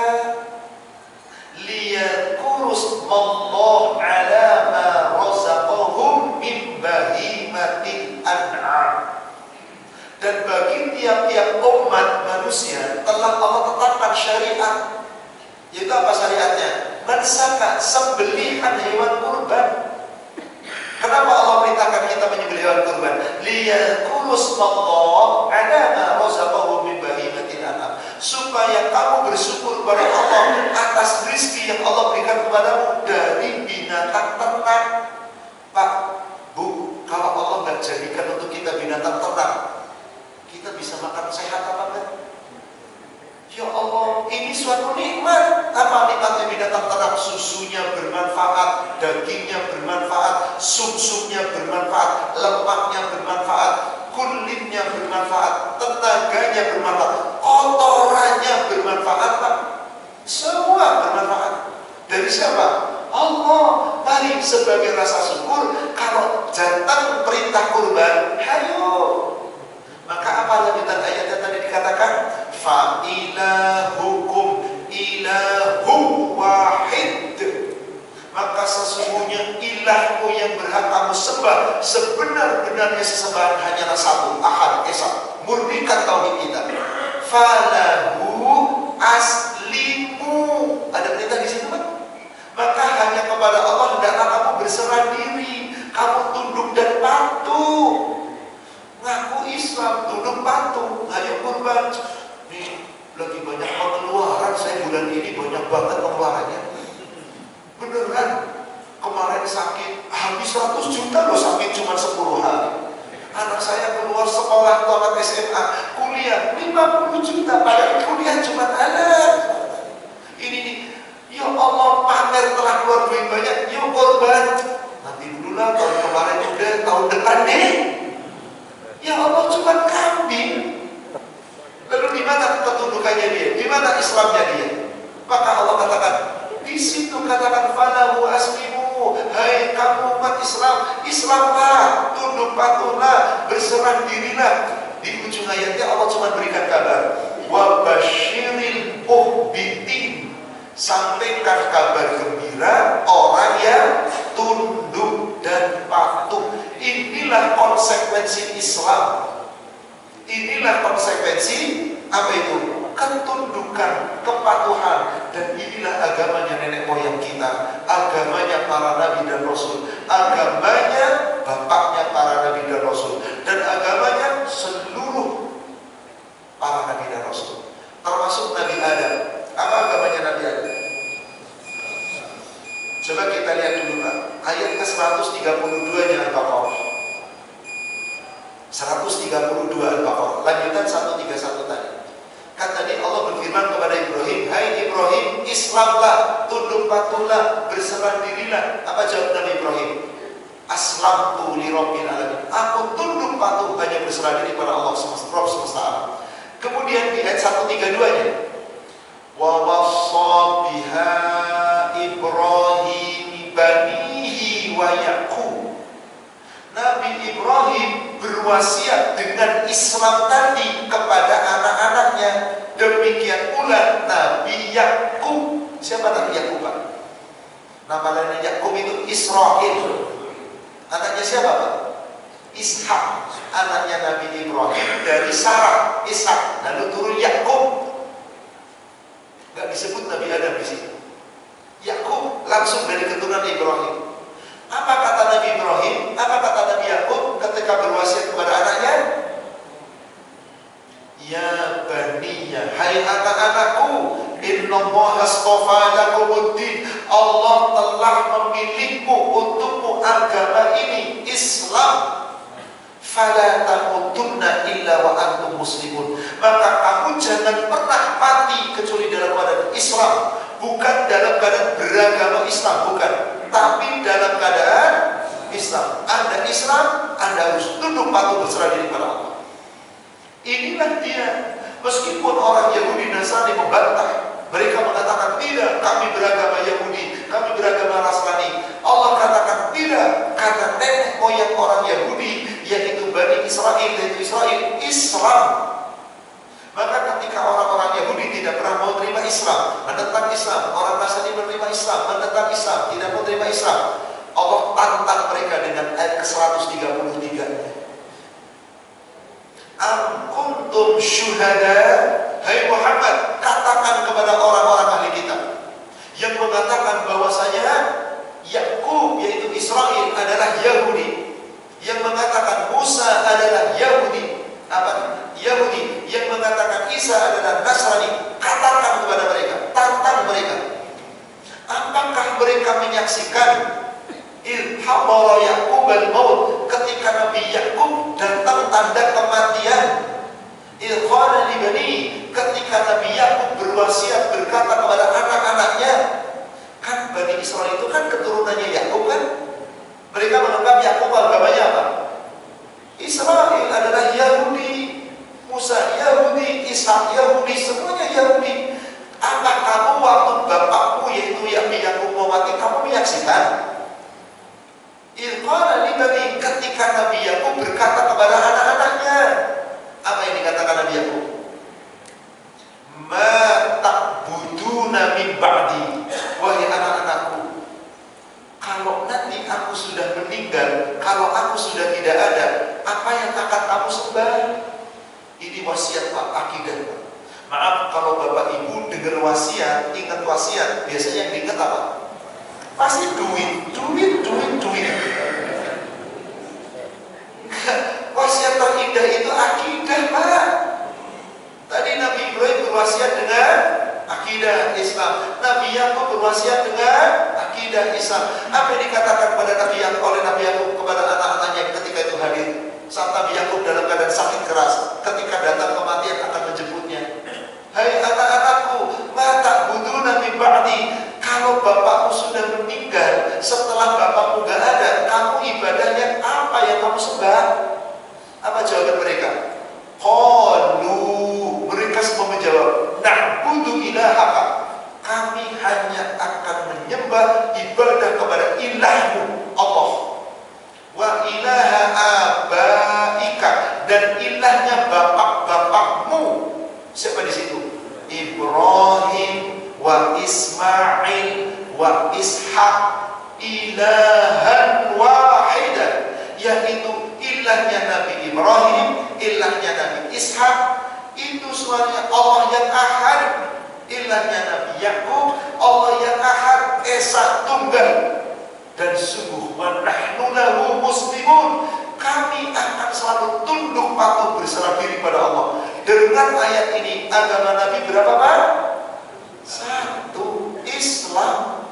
liyadhkuru ismallaha 'ala ma razaqahum min bahimatil an'am." Dan bagi tiap-tiap umat manusia telah Allah tetapkan syariat. Yaitu apa syariatnya? Mansaka, sembelihan hewan kurban. Kenapa Allah perintahkan kita menyembelih hewan kurban? Liyadhkuru ismallaha 'ala ma razaqahum min bahimatil an'am. Supaya kamu bersyukur kepada Allah atas rezeki yang Allah berikan kepadamu dari binatang ternak. Pak, Bu, kalau Allah nggak jadikan untuk kita binatang ternak, kita bisa makan sehat apa enggak? Ya Allah, ini suatu nikmat. Apa nikmatnya binatang ternak? Susunya bermanfaat, dagingnya bermanfaat, sumsumnya bermanfaat, lemaknya bermanfaat, kulitnya bermanfaat, tenaganya bermanfaat, kotorannya bermanfaat Pak. Semua bermanfaat. Dari siapa? Allah. Mari sebagai rasa syukur, kalau datang perintah kurban, hayo. Maka apa lanjutan ayatnya tadi dikatakan? Fa ilahukum ilahu wahid. Maka sesungguhnya ilahmu yang berhak kamu sembah, sebenar-benarnya sesembahan hanyalah satu, Ahad, Esa. Murnikan tauhid kita. Falahu aslimu. Ada perintah di situ Pak? Maka hanya kepada Allah hendaklah kamu berserah diri, kamu tunduk dan patuh. Ngaku Islam, tunduk patuh, ayo kurban. Nih, lagi banyak pengeluaran, saya bulan ini banyak banget pengeluarannya. Beneran, kemarin sakit, habis 100 juta loh sakit cuma 10 hari. Anak saya keluar sekolah, tamat SMA, kuliah 50 juta, padahal kuliah cuma anak. Ini nih, ya Allah, pamer telah keluar duit banyak, yuk korban. Nanti dulu lah, tahun kemarin udah, tahun depan deh. Ya Allah, cuma kambing. Lalu di mana ketundukannya dia? Di mana Islamnya dia? Maka Allah katakan, di situ katakan falahu aslimu, hai kamu umat Islam, Islamlah, tunduk patuhlah, berserah dirilah. Di ujung ayatnya Allah cuma berikan kabar, wa basyiril mukhbitin, sampaikan kabar gembira orang yang tunduk dan patuh. Inilah konsekuensi Islam. Inilah konsekuensi apa itu? Ketundukan, kepatuhan. Dan inilah agamanya nenek moyang kita, agamanya para nabi dan rasul, agamanya bapaknya para nabi dan rasul, dan agamanya seluruh para nabi dan rasul, termasuk Nabi Adam. Apa agamanya Nabi Adam? Coba kita lihat dulu Pak, ayat ke-132 nya Al-Baqarah. 132 Al-Baqarah, lanjutan 131 tadi. Kan tadi Allah berfirman kepada Ibrahim, hai Ibrahim, Islamlah, tunduk patuhlah, berserah dirilah. Apa jawab Nabi Ibrahim? Aslamtu li rabbil alamin. Aku tunduk patuh, hanya berserah diri pada Allah Rabb semesta alam. Kemudian di ayat 132-nya, wa wassa biha Ibrahim banihi wa Yaqub. Nabi Ibrahim berwasiat dengan Islam tadi kepada anak-anaknya. Demikian pula Nabi Yakub. Siapa Nabi Yakub Pak? Nama lainnya Yakub itu Israel. Anaknya siapa Pak? Ishak. Anaknya Nabi Ibrahim dari Sarah, Ishak. Lalu turun Yakub. Gak disebut Nabi Adam di sini. Yakub langsung dari keturunan Ibrahim. Apa kata Nabi Ibrahim? Apa kata Nabi Yakub ketika berwasiat kepada anaknya? Ya baniya, hai anak-anakku, innallaha astafa lakumuddin. Allah telah memilihmu untukmu agama ini, Islam. Fala tamutunna illa wa antum muslimun. Maka kamu jangan pernah mati kecuali dalam keadaan Islam. Bukan dalam keadaan beragama Islam, bukan, tapi dalam keadaan Islam. Anda Islam, Anda harus tunduk patuh berserah diri pada Allah. Inilah dia. Meskipun orang Yahudi Nasrani membantah, mereka mengatakan tidak, kami beragama Yahudi, kami beragama Nasrani. Allah katakan tidak, karena nenek moyang orang Yahudi, yaitu Bani Israel, yaitu Israel, Islam. Maka ketika orang-orang Yahudi tidak pernah mau terima Islam, menentang Islam, orang Nasrani menerima Islam, menentang Islam, tidak mau terima Islam, Allah tantang mereka dengan ayat ke-133. Am kuntum syuhada, hai Muhammad, katakan kepada orang-orang ahli kitab yang mengatakan bahwasanya Yakub, yaitu Israel, adalah Yahudi, yang mengatakan Musa adalah Yahudi, Yahudi, yang mengatakan Isa adalah Nasrani. Katakan kepada mereka, tantang mereka. Apakah mereka menyaksikan ilhamara Yakub al-maut, ketika Nabi Yakub datang tanda kematian, ilqala libani, ketika Nabi Yakub berwasiat berkata kepada anak-anaknya. Kan Bani Israel itu kan keturunannya Yakub kan. Mereka menganggap Yakub agamanya apa? Israel adalah Yahudi, Musa Yahudi, Ishak Yahudi, semuanya Yahudi. Apa kamu waktu bapakmu yaitu Yakub mau mati, kamu menyaksikan? Ilqala libani, ketika Nabi Yakub berkata kepada anak-anaknya, apa yang dikatakan Nabi Yakub? Ma ta'buduna min ba'di, wahai anak-anakku, kalau nanti aku sudah meninggal, kalau aku sudah tidak ada, apa yang akan kamu sembah? Ini wasiat Pak, akidah Pak. Maaf kalau Bapak Ibu dengar wasiat, ingat wasiat, biasanya yang diingat apa? Pasti duit. Wasiat terindah itu akidah Pak. Tadi Nabi Ibrahim berwasiat dengan akidah Islam, Nabi Yakub berwasiat dengan akidah Islam. Apa yang dikatakan pada Nabi Yakub oleh Nabi Yakub kepada anak-anaknya ketika itu hadir saat Nabi Yakub dalam keadaan sakit keras, ketika datang kematian akan menjemputnya? Hai anak-anakku, ma ta'buduna min ba'di, kalau bapakmu sudah meninggal, setelah bapakmu gak ada, kamu ibadahnya apa yang kamu sembah? Apa jawaban mereka? Qalu, mereka semua menjawab, na'budu ilahaka, kami hanya akan menyembah ibadah kepada ilahmu Allah, wa ilaha abaika, dan ilahnya Ishaq ilahan wahidan, yaitu ilahnya Nabi Ibrahim, ilahnya Nabi Ishaq itu suaranya Allah yang ahad, ilahnya Nabi Yakub Allah yang ahad, esa tunggal. Dan sungguh wa nahnu lahu muslimun, kami akan selalu tunduk patuh berserah diri pada Allah. Dengan ayat ini agama Nabi berapa Pak? Satu, Islam.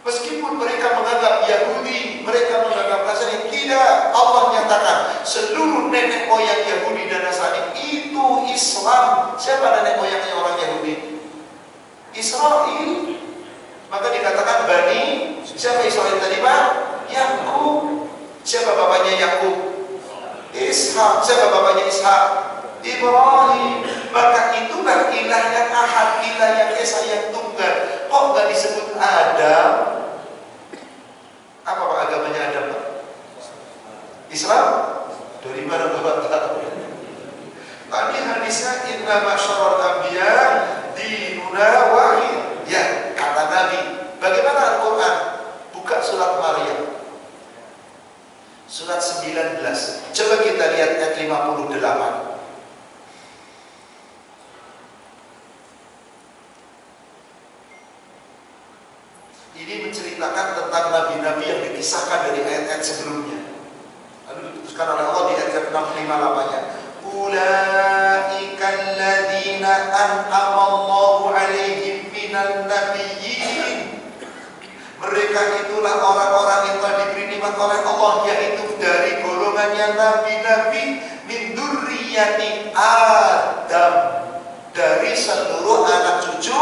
Meskipun mereka menganggap Yahudi, mereka menganggap Nasrani, tidak. Allah nyatakan seluruh nenek moyang Yahudi dan Nasrani itu Islam. Siapa nenek moyangnya orang Yahudi? Israel. Maka dikatakan Bani. Siapa Israel tadi Pak? Yakub. Siapa bapaknya Yakub? Ishak. Siapa bapaknya Ishak? Ibrahim. Maka itulah ilah yang ahad, ilah yang esa, yang tunggal. Kok nggak disebut Adam? Apa Pak agamanya Adam Pak? Islam? Dari mana Bapak tahu? Tadi hadisnya inna masyarul anbiya dinuna wahid. Ya, kata Nabi. Bagaimana Al-Quran? Buka surat Maryam, surat 19. Coba kita lihat ayat 58. Ini menceritakan tentang nabi-nabi yang dikisahkan dari ayat-ayat sebelumnya. Lalu diputuskan oleh Allah di ayat 658-nya. Ulaika alladzina an'ama Allahu 'alaihim minan nabiyyin. Mereka itulah orang-orang yang telah diberi nikmat oleh Allah, yaitu dari golongannya nabi-nabi, min dzurriyyati Adam, dari seluruh anak cucu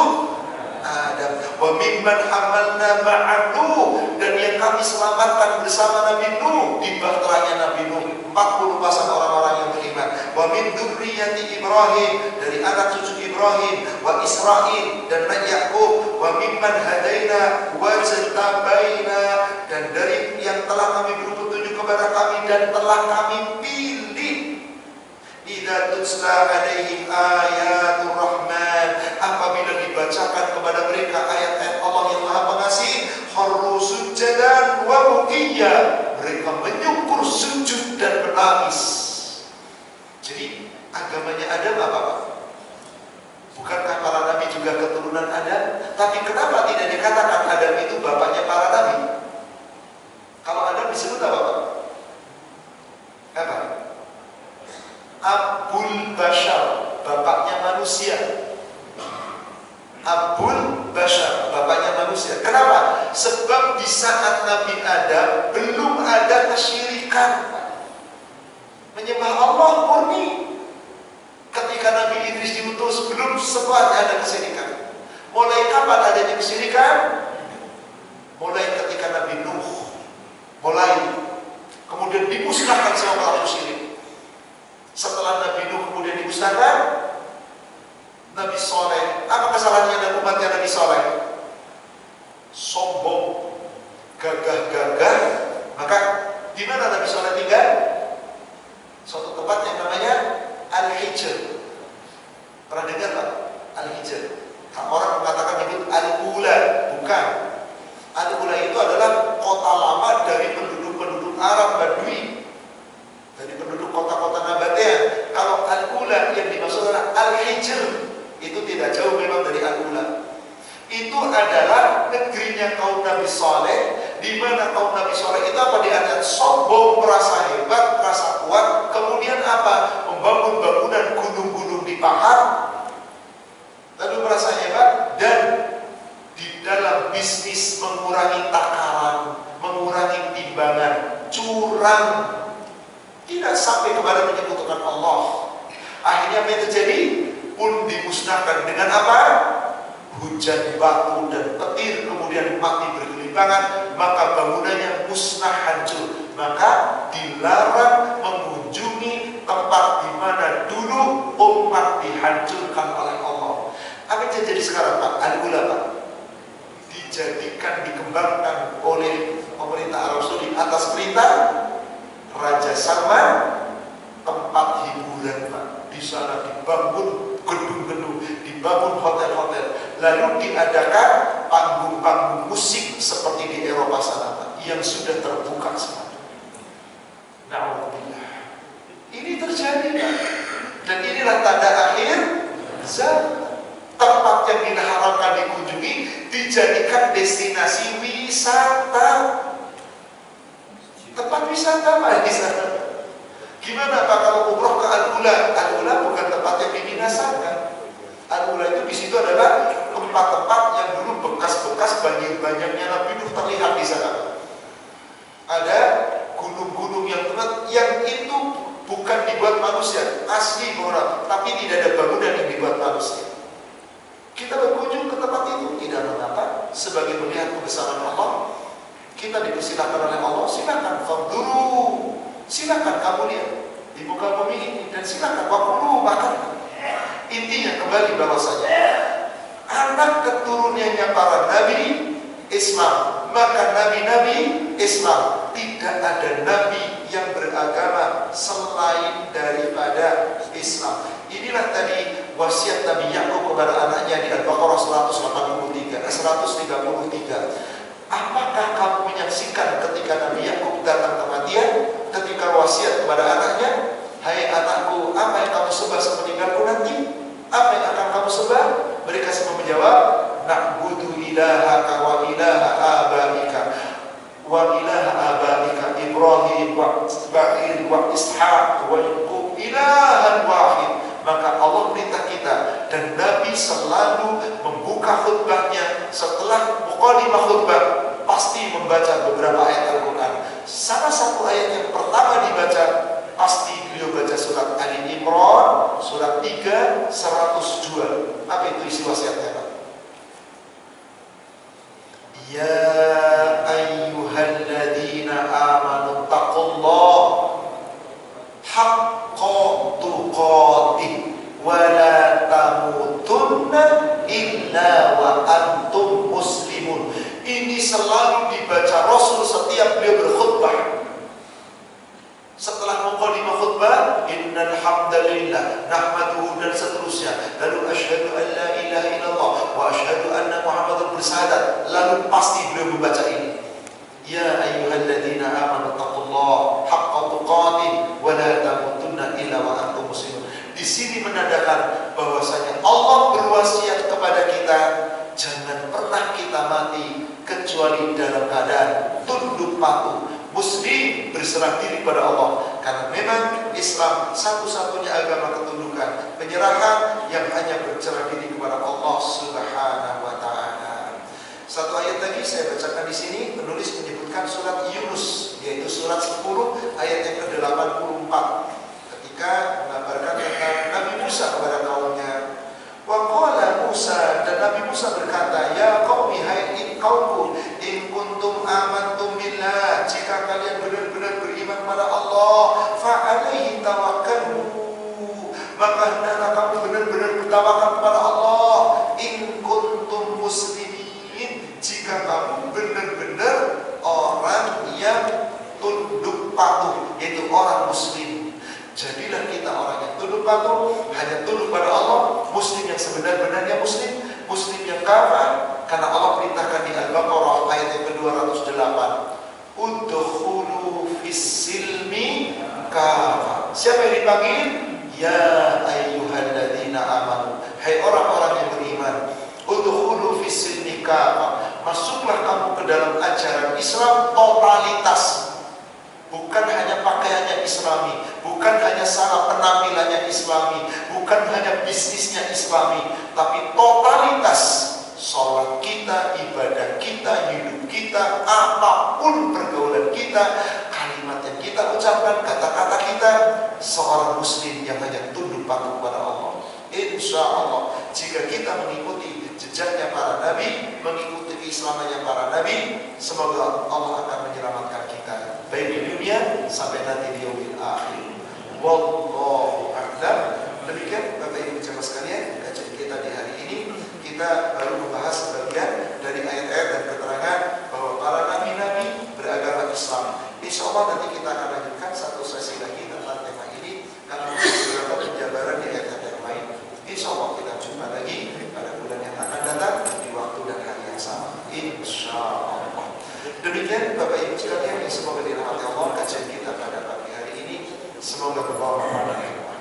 Adam. Wa mimman hamalna ma'a Nuh, dan yang kami selamatkan bersama Nabi Nuh, di bahteranya Nabi Nuh 40 pasang orang-orang yang beriman. Wa min dzurriyyati Ibrahim, dari anak cucu Ibrahim, wa Israil, dan Nabi Yakub, wa mimman hadaina wa jtabaina, dan dari yang telah kami beri petunjuk kepada kami dan telah kami pilih. Idza tutla alaihim ayatul rahman, apabila dibacakan kepada mereka ayat-ayat Allah yang Maha Pengasih, kharru sujadan wa bukiya, mereka menyungkur sujud dan menangis. Jadi agamanya Adam apa Pak? Bukankah para nabi juga keturunan Adam? Tapi kenapa tidak dikatakan Adam itu bapaknya para nabi? Kalau Adam disebut apa Pak? Apa? Abul Bashar, bapaknya manusia. Abul Bashar, bapaknya manusia. Kenapa? Sebab di saat Nabi Adam belum ada kesyirikan, menyembah Allah murni. Ketika Nabi Idris diutus belum sempat ada kesyirikan. Mulai kapan adanya kesyirikan? Mulai ketika Nabi Nuh mulai, kemudian dimusnahkan semua pelaku syirik. Setelah Nabi Nuh kemudian dimusnahkan, Nabi Soleh, apa kesalahannya dan umatnya Nabi Soleh? Sombong, gagah-gagah. Maka di mana Nabi Soleh tinggal? Suatu tempat yang namanya Al-Hijr. Pernah dengar Pak? Al-Hijr. Orang mengatakan itu Al-Ula. Bukan. Al-Ula itu adalah kota lama dari penduduk-penduduk Arab Badui, dari penduduk kota-kota Nabatean. Kalau Al-Ula yang dimaksud adalah Al-Hijr, itu tidak jauh memang dari Al-Ula. Itu adalah negerinya kaum Nabi Saleh, di mana kaum Nabi Saleh itu apa diangkat? Sombong, merasa hebat, merasa kuat. Kemudian apa? Membangun bangunan gunung-gunung di pahat, lalu merasa hebat, dan di dalam bisnis mengurangi takaran, mengurangi timbangan, curang, tidak sampai kepada menyekutukan Allah. Akhirnya apa yang terjadi? Pun dimusnahkan dengan apa? Hujan batu dan petir, kemudian mati bergelimpangan, maka bangunannya musnah hancur. Maka dilarang mengunjungi tempat di mana dulu umat dihancurkan oleh Allah. Apa yang terjadi sekarang Pak? Al-Ula Pak dijadikan, dikembangkan oleh pemerintah Arab Saudi atas perintah Raja Salman, tempat hiburan Pak. Di sana dibangun gedung-gedung, dibangun hotel-hotel, lalu diadakan panggung-panggung musik seperti di Eropa sana, Pak, yang sudah terbuka semua. Na'udzubillah. Ini terjadi, Pak. Dan inilah tanda akhir zaman. Tempat yang diharapkan dikunjungi dijadikan destinasi wisata. Tempat wisata, Pak, di sana. Gimana Pak kalau umroh ke Al-Ula? Al-Ula bukan tempat yang dibinasakan. Al-Ula itu di situ adalah tempat-tempat yang dulu bekas-bekas banjir-banjirnya Nabi Nuh terlihat di sana. Ada gunung-gunung yang itu bukan dibuat manusia, asli orang, tapi tidak ada bangunan yang dibuat manusia. Kita berkunjung ke tempat itu tidak mengapa, sebagai melihat kebesaran Allah. Kita dipersilakan oleh Allah, silakan fadhuru, silakan kamu lihat di muka bumi ini, dan silakan wakulu makan. Intinya kembali bahwasanya anak keturunannya para nabi Islam, maka nabi-nabi Islam. Tidak ada nabi yang beragama selain daripada Islam. Inilah tadi wasiat Nabi Yakub kepada anaknya di Al-Baqarah 133. Apakah kamu menyaksikan ketika Nabi Yakub datang kematian, ketika wasiat kepada anaknya, hai anakku, apa yang kamu sembah sepeninggalku nanti? Apa yang akan kamu sembah? Mereka semua menjawab, na'budu ilahaka wa ilaha abaika wa ilaha abaika Ibrahim wa Ismail wa Ishaq wa Yaqub ilahan wahid. Maka Allah perintah kita, dan Nabi selalu membuka khutbahnya setelah mukadimah khutbah pasti membaca beberapa ayat Al-Quran. Salah satu ayat yang pertama dibaca pasti beliau baca surat Ali Imran surat 3 102. Apa itu isi wasiatnya, Pak? Ya ayyuhalladzina amanu taqullah haqqa tuqatih wa la tamutunna illa wa antum muslimun. Ini selalu dibaca Rasul setiap beliau berkhutbah. Setelah mukadimah khutbah, innal hamdalillah nahmaduhu dan seterusnya. Lalu asyhadu an la ilaha illallah wa asyhadu anna Muhammadar bersahadat. Lalu pasti beliau membaca ini. Ya ayyuhalladzina amanu taqullaha haqqa tuqatih wa la tamutunna illa wa antum muslimun. Di sini menandakan bahwasanya Allah berwasiat kepada kita, jangan pernah kita mati kecuali dalam keadaan tunduk patuh, muslim, berserah diri pada Allah. Karena memang Islam satu-satunya agama ketundukan, penyerahan yang hanya berserah diri kepada Allah Subhanahu wa taala. Satu ayat lagi saya bacakan di sini, penulis menyebutkan surat Yunus, yaitu surat 10 ayat yang ke-84. Ketika mengabarkan tentang Nabi Musa kepada kaumnya. Wa qala Musa, dan Nabi Musa berkata, ya qaumi, hai kaumku, in kuntum amantum billah, jika kalian benar-benar beriman kepada Allah, fa alaihi tawakkalu, maka hendaklah kamu benar-benar bertawakal kepada Allah. In kuntum muslimin, jika kamu benar-benar orang yang tunduk patuh, yaitu orang muslim. Jadilah kita orang yang tunduk patuh, hanya tunduk pada Allah, muslim yang sebenar-benarnya muslim, muslim yang kafir. Karena Allah perintahkan di Al-Baqarah ayat yang ke-208, udkhulu fis-silmi kafah. Siapa yang dipanggil? Ya ayyuhalladzina amanu, hai orang-orang yang beriman, udkhulu fis-silmi kafah, masuklah kamu ke dalam ajaran Islam totalitas. Bukan hanya pakaiannya Islami, bukan hanya cara penampilannya Islami, bukan hanya bisnisnya Islami, tapi totalitas sholat kita, ibadah kita, hidup kita, apapun pergaulan kita, kalimat yang kita ucapkan, kata-kata kita, seorang muslim yang hanya tunduk patuh kepada Allah. Insya Allah, jika kita mengikuti jejaknya para nabi, mengikuti keislamannya para nabi, semoga Allah akan menyelamatkan kita baik di dunia sampai nanti di yaumil akhir. Wallahu a'lam. Demikian Bapak Ibu jemaah sekalian, kajian kita di hari ini. Kita baru membahas sebagian dari ayat-ayat dan keterangan bahwa para nabi-nabi beragama Islam. Insya Allah nanti kita akan lanjutkan satu sesi lagi tentang tema ini, karena beberapa penjabaran di ayat-ayat yang lain. Insya Allah kita jumpa lagi pada bulan yang akan datang di waktu dan hari yang sama. Demikian Bapak Ibu sekalian yang semoga dirahmati Allah, kajian kita pada pagi hari ini semoga membawa manfaat dan hikmah.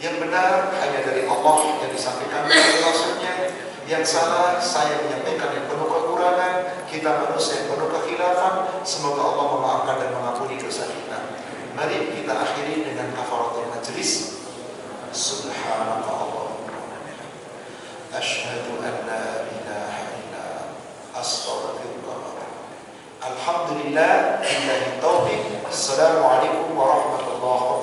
Yang benar hanya dari Allah yang disampaikan oleh Rasulnya. Yang salah saya menyampaikan yang penuh kekurangan. Kita manusia yang penuh kekhilafan. Semoga Allah memaafkan dan mengampuni dosa kita. Mari kita akhiri dengan kafaratul majlis. Subhanallah Allahumma asyhadu an la ilaha illa astaghfirullah. Alhamdulillah billahi taufiq. Assalamualaikum warahmatullahi wabarakatuh.